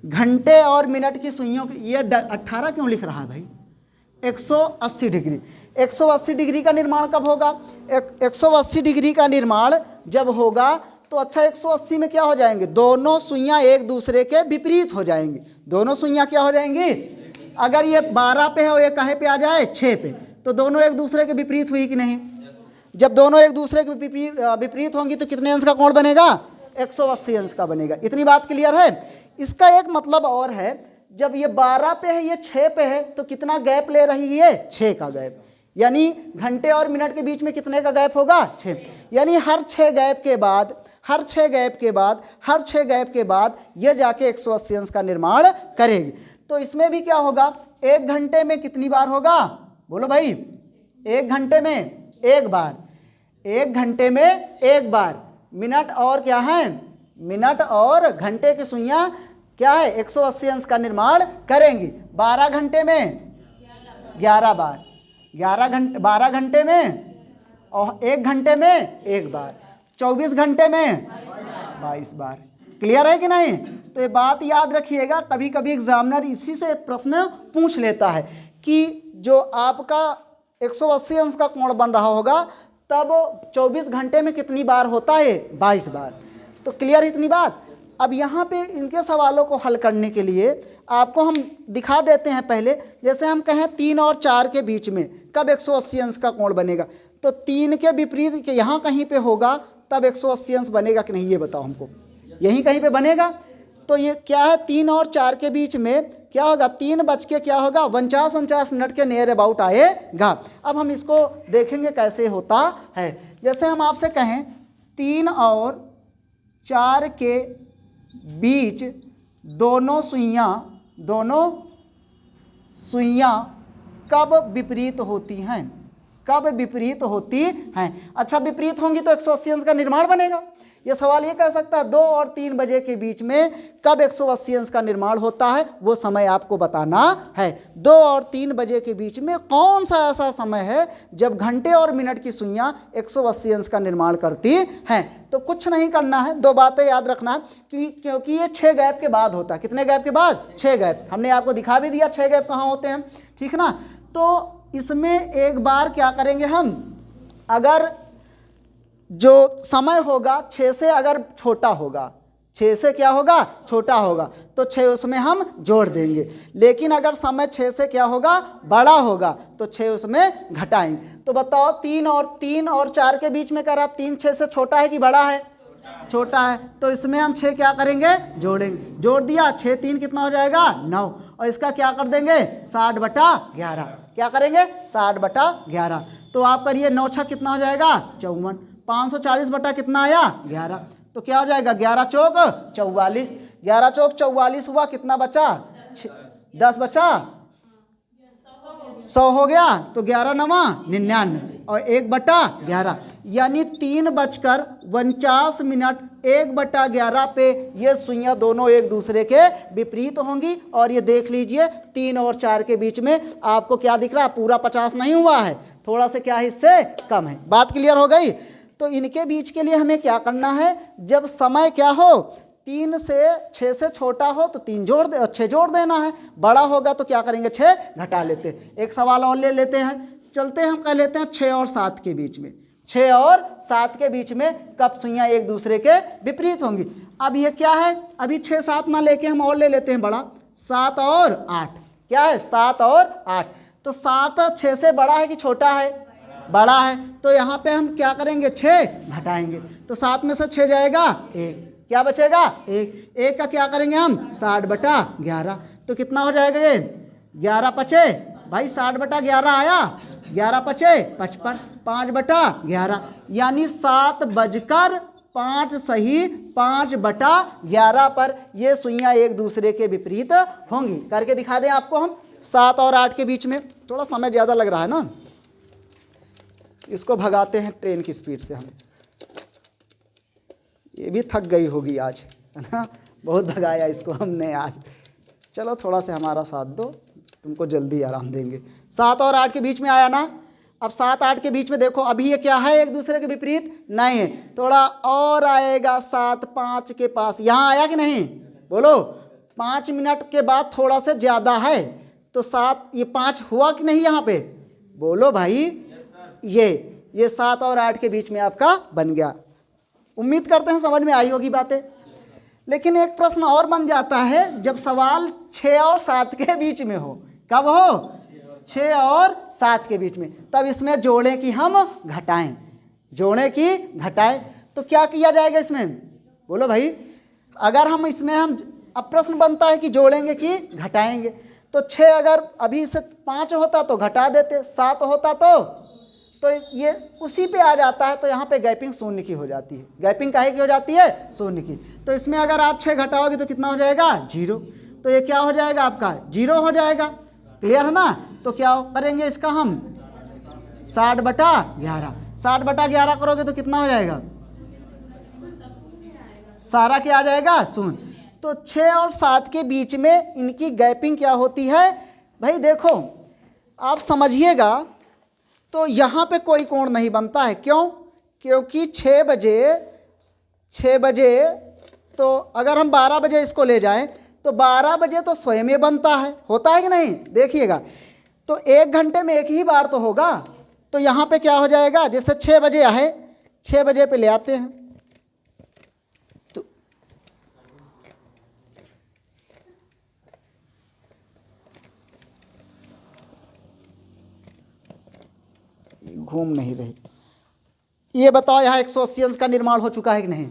घंटे और मिनट की सुइयों की, ये 18 क्यों लिख रहा है भाई? 180 डिग्री। 180 डिग्री का निर्माण कब होगा? 180 डिग्री का निर्माण जब होगा तो अच्छा 180 में क्या हो जाएंगे? दोनों सुइयां एक दूसरे के विपरीत हो जाएंगी। दोनों सुइयां क्या हो जाएंगी? अगर ये 12 पे है और ये कहे पे आ जाए 6 पे, तो दोनों एक दूसरे के विपरीत हुई कि नहीं? जब दोनों एक दूसरे के विपरीत होंगी तो कितने अंश का कोण बनेगा? 180 अंश का बनेगा। इतनी बात क्लियर है? इसका एक मतलब और है, जब ये 12 पे है, ये 6 पे है, तो कितना गैप ले रही है? 6 का गैप। यानी घंटे और मिनट के बीच में कितने का गैप होगा? 6। यानी हर 6 गैप के बाद, हर 6 गैप के बाद, हर 6 गैप के बाद ये जाके 180 अंश का निर्माण करेगी। तो इसमें भी क्या होगा? 1 घंटे में कितनी बार होगा? बोलो भाई। 1 घंटे में 1 बार, 1 घंटे में 1 बार। मिनट और क्या है? मिनट और घंटे की सुइयां क्या है? 180 अंश का निर्माण करेंगी। 12 घंटे में 11 बार, 12 घंटे में, और 1 घंटे में 1 बार, 24 घंटे में 22 बार। क्लियर है कि नहीं? तो ये बात याद रखिएगा, कभी कभी एग्जामिनर इसी से प्रश्न पूछ लेता है कि जो आपका 180 अंश का कोण बन रहा होगा तब 24 घंटे में कितनी बार होता है? 22 बार। तो क्लियर इतनी बात। अब यहाँ पे इनके सवालों को हल करने के लिए आपको हम दिखा देते हैं पहले। जैसे हम कहें 3 और 4 के बीच में कब 180 अंश का कोण बनेगा, तो 3 के विपरीत के यहाँ कहीं पे होगा तब 180 अंश बनेगा कि नहीं, ये बताओ हमको। यहीं कहीं पे बनेगा। तो ये क्या है? 3 और 4 के बीच में क्या होगा? 3 बज के क्या होगा? 49 मिनट के नियर अबाउट आएगा। अब हम इसको देखेंगे कैसे होता है। जैसे हम आपसे कहें 3 और 4 के बीच दोनों सुइयां कब विपरीत होती हैं? कब विपरीत होती हैं? अच्छा, विपरीत होंगी तो 180 अंश का निर्माण बनेगा। ये सवाल ये कह सकता है 2 और 3 बजे के बीच में कब 180 अंश का निर्माण होता है, वो समय आपको बताना है। 2 और 3 बजे के बीच में कौन सा ऐसा समय है जब घंटे और मिनट की सुइयां 180 अंश का निर्माण करती हैं? तो कुछ नहीं करना है, 2 बातें याद रखना है क्योंकि ये 6 गैप के बाद होता है। कितने गैप के बाद? 6 गैप। हमने आपको दिखा भी दिया 6 गैप कहाँ होते हैं, ठीक ना। तो इसमें एक बार क्या करेंगे हम, अगर जो समय होगा 6 से अगर छोटा होगा, 6 से क्या होगा? छोटा होगा, तो 6 उसमें हम जोड़ देंगे। लेकिन अगर समय 6 से क्या होगा? बड़ा होगा, तो 6 उसमें घटाएंगे। तो बताओ 3 और 4 के बीच में करा, 3 6 से छोटा है कि बड़ा है? छोटा है। तो इसमें हम 6 क्या करेंगे? जोड़ेंगे। जोड़ दिया, 6 3 कितना हो जाएगा? 9। और इसका क्या कर देंगे? 60/11। क्या करेंगे? 60/11। तो आप करिए 9 6 कितना हो जाएगा? 54। 540 बटा कितना आया? 11। तो क्या हो जाएगा? 11 चौक 44। 11 चौक 44 हुआ, कितना बचा? 10 बचा, 100 हो गया। तो 11 9 99 और 1/11, यानी 3:49 1/11 पे ये सुइयां दोनों एक दूसरे के विपरीत होंगी। और ये देख लीजिए 3 और 4 के बीच में आपको क्या दिख रहा है? पूरा 50 नहीं हुआ है, थोड़ा से क्या हिस्से कम है। बात क्लियर हो गई। तो इनके बीच के लिए हमें क्या करना है, जब समय क्या हो 3 से 6 से छोटा हो तो 6 जोड़ देना है। बड़ा होगा तो क्या करेंगे? 6 घटा लेते हैं। एक सवाल और ले लेते हैं, चलते हैं हम कह लेते हैं 6 और 7 के बीच में। 6 और 7 के बीच में कब सुइयां एक दूसरे के विपरीत होंगी। अब ये क्या है? अभी 6 7 ना लेके हम और ले लेते हैं बड़ा, 7 और 8। क्या है? 7 और 8। तो 7 6 से बड़ा है कि छोटा है? बड़ा है। तो यहाँ पे हम क्या करेंगे? 6 घटाएंगे। तो 7 में से 6 जाएगा 1, क्या बचेगा? 1 का क्या करेंगे हम? 60/11। तो कितना हो जाएगा ये? 11 पचे भाई, 60/11 आया, 11 पचे 55, 5/11, यानी 7:05 सही 5/11 पर ये सुइयां एक दूसरे के विपरीत होंगी। करके दिखा दें आपको हम। 7 और 8 के बीच में थोड़ा समय ज़्यादा लग रहा है ना, इसको भगाते हैं ट्रेन की स्पीड से हम। ये भी थक गई होगी आज, है ना, बहुत भगाया इसको हमने आज। चलो थोड़ा सा हमारा साथ दो, तुमको जल्दी आराम देंगे। 7 और 8 के बीच में आया ना। अब 7 8 के बीच में देखो, अभी ये क्या है? एक दूसरे के विपरीत नहीं है। थोड़ा और आएगा 7 5 के पास, यहाँ आया कि नहीं? बोलो। 5 मिनट के बाद थोड़ा सा ज़्यादा है, तो 7 ये 5 हुआ कि नहीं यहाँ पे? बोलो भाई। ये 7 और 8 के बीच में आपका बन गया। उम्मीद करते हैं समझ में आई होगी बातें। लेकिन एक प्रश्न और बन जाता है, जब सवाल 6 और 7 के बीच में हो। कब हो? 6 और 7 के बीच में। तब इसमें जोड़ें कि हम घटाएं, जोड़ें कि घटाएं। तो क्या किया जाएगा इसमें? बोलो भाई। अगर हम इसमें हम अब प्रश्न बनता है कि जोड़ेंगे कि घटाएंगे। तो 6 अगर अभी से 5 होता तो घटा देते, 7 होता तो ये उसी पे आ जाता है, तो यहाँ पे गैपिंग शून्य की हो जाती है। गैपिंग काहे की हो जाती है? शून्य की। तो इसमें अगर आप 6 घटाओगे तो कितना हो जाएगा? 0। तो ये क्या हो जाएगा आपका? 0 हो जाएगा। क्लियर है ना? तो क्या करेंगे इसका हम 60/11। 60/11 करोगे तो कितना हो जाएगा? सारा क्या आ जाएगा? शून्य। तो 6 और 7 के बीच में इनकी गैपिंग क्या होती है? भाई देखो आप समझिएगा, तो यहाँ पे कोई कोण नहीं बनता है। क्यों? क्योंकि 6 बजे तो अगर हम 12 बजे इसको ले जाएं तो 12 बजे तो स्वयं में बनता है, होता है कि नहीं? देखिएगा, तो 1 घंटे में एक ही बार तो होगा। तो यहाँ पे क्या हो जाएगा? जैसे 6 बजे है, 6 बजे पे ले आते हैं, तो घूम नहीं रही। ये बताओ यहाँ 180 अंश का निर्माण हो चुका है कि नहीं?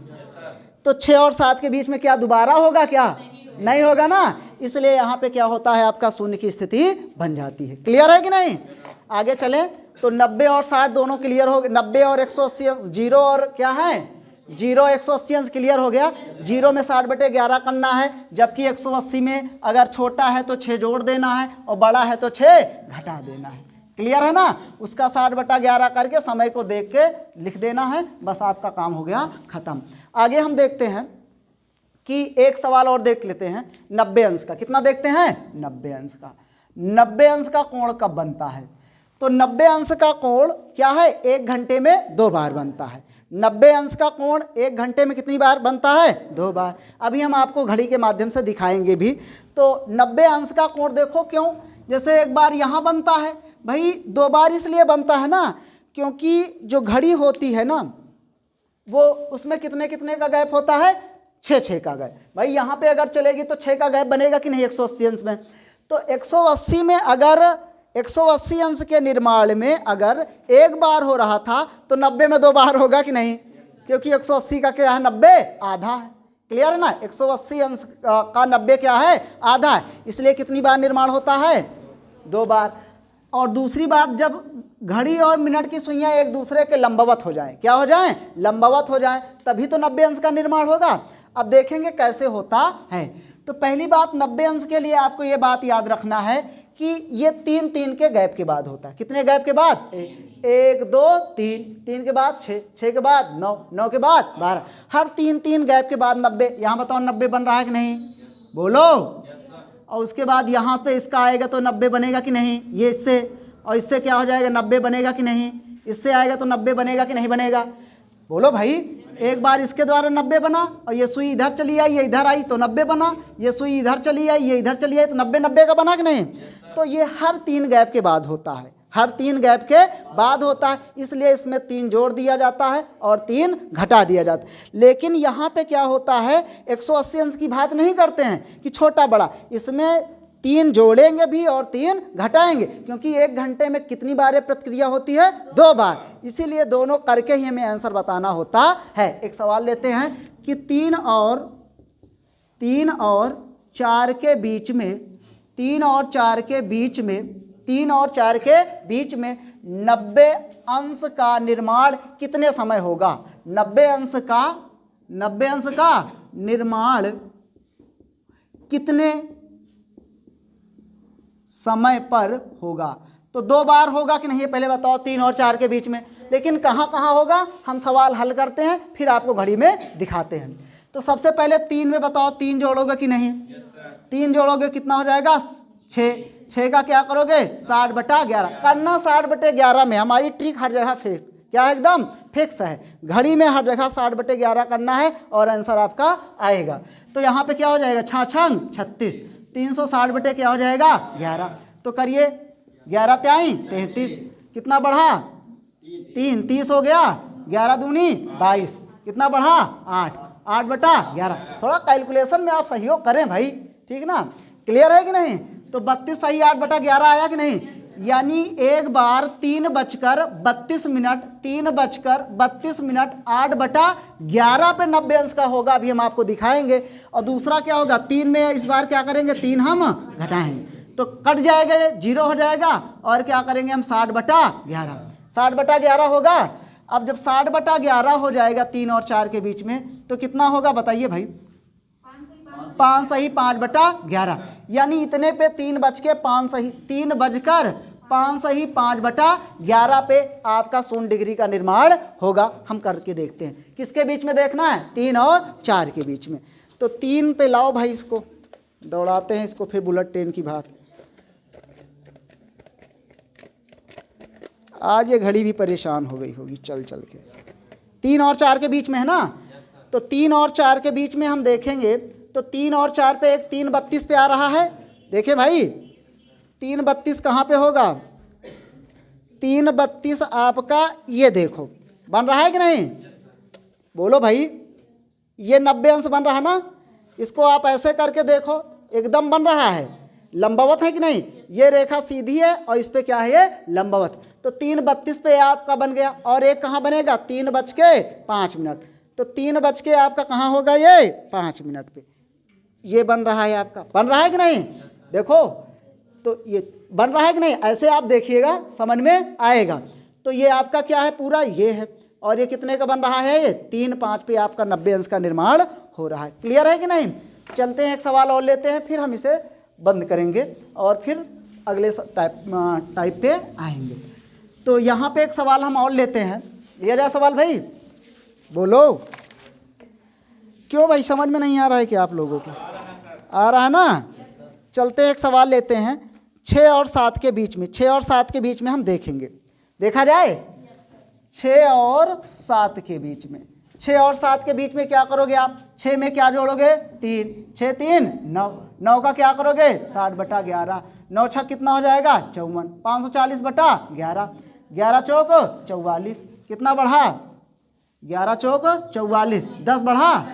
तो 6 और 7 के बीच में क्या दोबारा होगा? क्या नहीं होगा ना। इसलिए यहाँ पे क्या होता है? आपका शून्य की स्थिति बन जाती है। क्लियर है कि नहीं? आगे चले तो 90 और 60 दोनों क्लियर हो गए। 90 और 180 अंश, 0 और क्या है? 0 180 अंश क्लियर हो गया। 0 में 60/11 करना है, जबकि 180 में अगर छोटा है तो 6 जोड़ देना है और बड़ा है तो 6 घटा देना है। क्लियर है ना? उसका 60/11 करके समय को देख के लिख देना है, बस आपका काम हो गया खत्म। आगे हम देखते हैं कि एक सवाल और देख लेते हैं 90 अंश का। कितना देखते हैं? 90 अंश का। 90 अंश का कोण कब बनता है? तो 90 अंश का कोण क्या है? 1 घंटे में 2 बार बनता है। 90 अंश का कोण 1 घंटे में कितनी बार बनता है? 2 बार। अभी हम आपको घड़ी के माध्यम से दिखाएंगे भी। तो 90 अंश का कोण देखो, क्यों? जैसे एक बार यहाँ बनता है, भाई 2 बार इसलिए बनता है ना, क्योंकि जो घड़ी होती है ना, वो उसमें कितने कितने का गैप होता है? 6 का गैप। भाई यहाँ पे अगर चलेगी तो 6 का गैप बनेगा कि नहीं 180 अंश में? तो 180 में अगर 180 अंश के निर्माण में अगर एक बार हो रहा था तो 90 में 2 बार होगा कि नहीं? क्योंकि 180 का क्या है? 90 आधा है। क्लियर है ना? 180 अंश का 90 क्या है? आधा है। इसलिए कितनी बार निर्माण होता है? 2 बार। और दूसरी बात, जब घड़ी और मिनट की सुइयां एक दूसरे के लंबवत हो जाएं, क्या हो जाएं? लंबवत हो जाएं, तभी तो 90 अंश का निर्माण होगा। अब देखेंगे कैसे होता है। तो पहली बात, 90 अंश के लिए आपको ये बात याद रखना है कि ये 3 के गैप के बाद होता है। कितने गैप के बाद? 1 2 3, 3 के बाद 6, 6 के बाद 9, 9 के बाद 12, हर 3 गैप के बाद 90। यहाँ बताओ 90 बन रहा है कि नहीं? बोलो। और उसके बाद यहाँ पे इसका आएगा तो 90 बनेगा कि नहीं? ये इससे, और इससे क्या हो जाएगा? 90 बनेगा कि नहीं? इससे आएगा तो 90 बनेगा कि नहीं बनेगा? बोलो भाई। एक बार इसके द्वारा 90 बना, और ये सुई इधर चली आई, ये इधर आई तो 90 बना। ये सुई इधर चली आई, ये इधर चली आई तो 90 का बना कि नहीं? तो ये हर 3 गैप के बाद होता है, हर 3 गैप के बाद होता है। इसलिए इसमें 3 जोड़ दिया जाता है और 3 घटा दिया जाता है। लेकिन यहाँ पे क्या होता है? 180 अंश की बात नहीं करते हैं कि छोटा बड़ा, इसमें 3 जोड़ेंगे भी और 3 घटाएंगे, क्योंकि 1 घंटे में कितनी बार प्रक्रिया होती है? 2 बार। इसीलिए दोनों करके ही हमें आंसर बताना होता है। एक सवाल लेते हैं कि 3 और 4 के बीच में 3 और 4 के बीच में 90 अंश का निर्माण कितने समय होगा? 90 अंश का निर्माण कितने समय पर होगा? तो 2 बार होगा कि नहीं? पहले बताओ 3 और 4 के बीच में। लेकिन कहाँ कहाँ होगा? हम सवाल हल करते हैं, फिर आपको घड़ी में दिखाते हैं। तो सबसे पहले 3 में बताओ, 3 जोड़ोगे कि नहीं? 3 जोड़ोगे कितना हो जाएगा? 6 का क्या करोगे? 60/11 करना। 60/11 में हमारी ट्रिक हर जगह क्या है? एकदम फिक्स है। घड़ी में हर जगह 60/11 करना है और आंसर आपका आएगा। तो यहाँ पे क्या हो जाएगा? 6×6 36, 360 क्या हो जाएगा? 11। तो करिए, 11 त्याई 33, कितना बढ़ा? 3, 30 हो गया। 11 दूनी 22, कितना बढ़ा? 8, 8/11। थोड़ा कैलकुलेशन में आप सहयोग करें भाई, ठीक ना? क्लियर है कि नहीं? तो 32 सही 8/11 आया कि नहीं? यानी एक बार 3:32 3:32 8/11 पे 90 अंश का होगा, अभी हम आपको दिखाएंगे। और दूसरा क्या होगा, 3 में इस बार क्या करेंगे, 3 हम घटाएंगे तो कट जाएगा, ये 0 हो जाएगा। और क्या करेंगे हम 60/11, 60/11 होगा। अब जब 60/11 हो जाएगा 3 और 4 के बीच में, तो कितना होगा बताइए भाई, 5 सही 5/11, यानी इतने पे 3 बज के 5 सही 3 बजकर 5 सही 5/11 पे आपका 0 डिग्री का निर्माण होगा। हम करके देखते हैं, किसके बीच में देखना है, 3 और 4 के बीच में। तो 3 पे लाओ भाई, इसको दौड़ाते हैं इसको, फिर बुलेट ट्रेन की बात। आज ये घड़ी भी परेशान हो गई होगी चल चल के। 3 और 4 के बीच में है ना, तो 3 और 4 के बीच में हम देखेंगे तो 3 और 4 पे एक 3:32 पे आ रहा है। देखिए भाई 3:32 कहाँ पे होगा, 3:32 आपका ये देखो बन रहा है कि नहीं, बोलो भाई, ये 90 अंश बन रहा है ना। इसको आप ऐसे करके देखो, एकदम बन रहा है, लंबवत है कि नहीं, ये रेखा सीधी है और इस पे क्या है, ये लंबवत। तो 3:32 पे आपका बन गया। और एक कहाँ बनेगा, 3:05, तो 3 बज के आपका कहाँ होगा, ये 5 मिनट पे ये बन रहा है आपका, बन रहा है कि नहीं, देखो तो ये बन रहा है कि नहीं, ऐसे आप देखिएगा समझ में आएगा। तो ये आपका क्या है, पूरा ये है, और ये कितने का बन रहा है, ये 3/5 पे आपका 90 अंश का निर्माण हो रहा है। क्लियर है कि नहीं। चलते हैं, एक सवाल और लेते हैं, फिर हम इसे बंद करेंगे और फिर अगले टाइप पे आएंगे। तो यहाँ पे एक सवाल हम और लेते हैं, लिया जाए सवाल भाई, बोलो। क्यों भाई, समझ में नहीं आ रहा है कि आप लोगों को आ रहा है ना। चलते हैं, एक सवाल लेते हैं, 6 और 7 के बीच में, 6 और 7 के बीच में हम देखेंगे, देखा जाए 6 और 7 के बीच में। 6 और 7 के बीच में क्या करोगे आप, 6 में क्या जोड़ोगे, 3, 6 3 9, 9 का क्या करोगे 60/11, 9 6 कितना हो जाएगा 54, 540/11, 11 चौक 44, कितना बढ़ा 11 चौक 44, 10 बढ़ा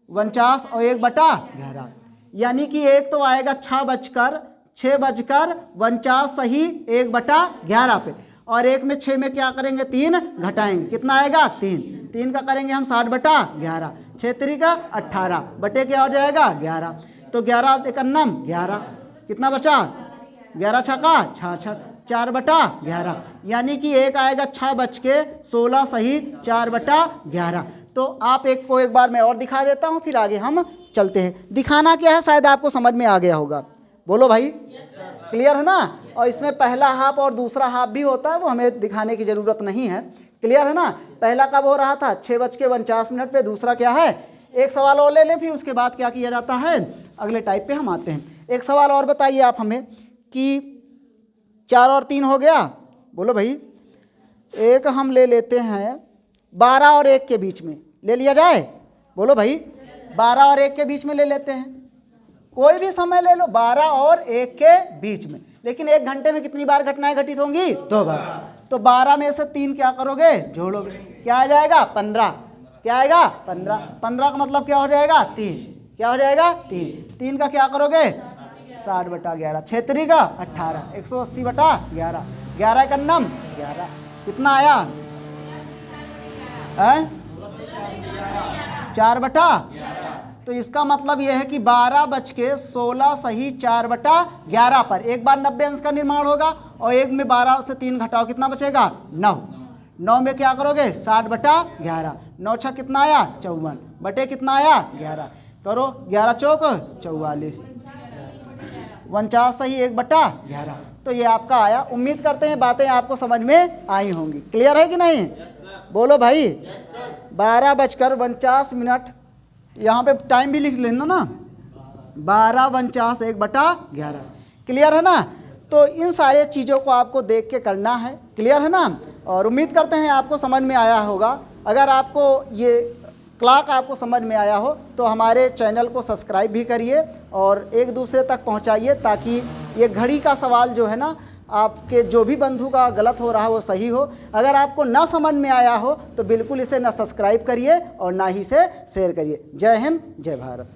49 और 1/11, यानी कि एक तो आएगा 6:49 सही 1/11 पे, और एक में 6 में क्या करेंगे 3 घटाएंगे, कितना आएगा 3, 3 का करेंगे हम 60/11, 6 3 का 18 बटे क्या हो जाएगा 11, तो 11 51 11, कितना बचा 11 6 का 66, 4/11, यानी कि एक आएगा 6:16 सही 4/11। तो आप एक को एक बार मैं और दिखा देता हूँ, फिर आगे हम चलते हैं। दिखाना क्या है, शायद आपको समझ में आ गया होगा, बोलो भाई, क्लियर है ना। और इसमें पहला हाफ और दूसरा हाफ भी होता है, वो हमें दिखाने की ज़रूरत नहीं है, क्लियर है ना। पहला कब हो रहा था 6:49 पे, दूसरा क्या है, एक सवाल और ले लें, फिर उसके बाद क्या किया जाता है, अगले टाइप पे हम आते हैं। एक सवाल और बताइए आप हमें कि 4 और 3 हो गया, बोलो भाई। एक हम ले लेते हैं 12 और 1 के बीच में, ले लिया जाए, बोलो भाई, 12 और 1 के बीच में ले लेते हैं, कोई भी समय ले लो, 12 और 1 के बीच में, लेकिन 1 घंटे में कितनी बार घटनाएं घटित होंगी, 2 बार। तो 12 में से 3 क्या करोगे, जोड़ोगे, क्या आ जाएगा 15, क्या आएगा 15, 15 का मतलब क्या हो जाएगा 3, क्या हो जाएगा 3, 3 का क्या करोगे 60/11, 6 3 का 18, 180/11, 11 का 11, कितना आया है 4/, तो इसका मतलब यह है कि 12:16 सही 4/11 पर एक बार 90 अंश का निर्माण होगा, और एक में 12 से 3 घटाओ, कितना बचेगा 9, 9 में क्या करोगे 60/11, 9 6 कितना आया 54 बटे कितना आया 11, करो 11 चौक 44, 49 सही 1/11, तो ये आपका आया। उम्मीद करते हैं बातें आपको समझ में आई होंगी, क्लियर है कि नहीं, बोलो भाई। 12:49, यहाँ पे टाइम भी लिख लेना ना, 12:49 1/11, क्लियर है ना। तो इन सारे चीज़ों को आपको देख के करना है, क्लियर है ना। और उम्मीद करते हैं आपको समझ में आया होगा। अगर आपको ये क्लॉक आपको समझ में आया हो तो हमारे चैनल को सब्सक्राइब भी करिए और एक दूसरे तक पहुंचाइए, ताकि ये घड़ी का सवाल जो है ना, आपके जो भी बंधु का गलत हो रहा है वो सही हो। अगर आपको ना समझ में आया हो तो बिल्कुल इसे ना सब्सक्राइब करिए और ना ही इसे शेयर करिए। जय हिंद, जय भारत।